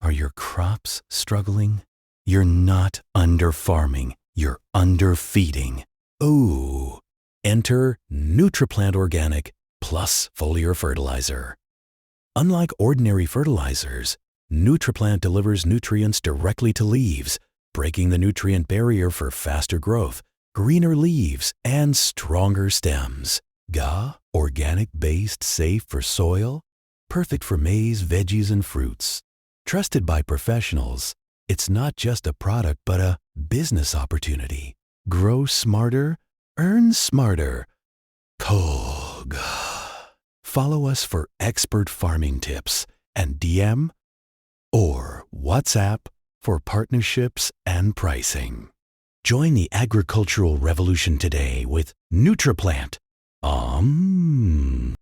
Are your crops struggling? You're not under-farming, you're under-feeding. Ooh! Enter Nutriplant Organic Plus Foliar Fertilizer. Unlike ordinary fertilizers, Nutriplant delivers nutrients directly to leaves, breaking the nutrient barrier for faster growth, greener leaves, and stronger stems. Organic-based, safe for soil, perfect for maize, veggies, and fruits. Trusted by professionals, it's not just a product but a business opportunity. Grow smarter, earn smarter. COG. Follow us for expert farming tips and DM or WhatsApp for partnerships and pricing. Join the agricultural revolution today with Nutriplant.